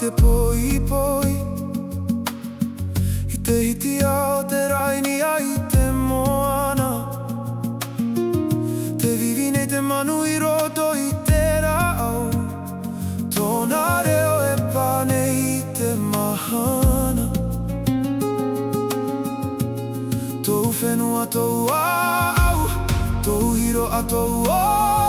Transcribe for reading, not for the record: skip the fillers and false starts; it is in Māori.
te poi poi I te hiti ao te raini ai te moana Te vivi nei te manu I roto I te rao Tōna reo e pane I te mahana Tou whenua tou au Tou hiro a tou o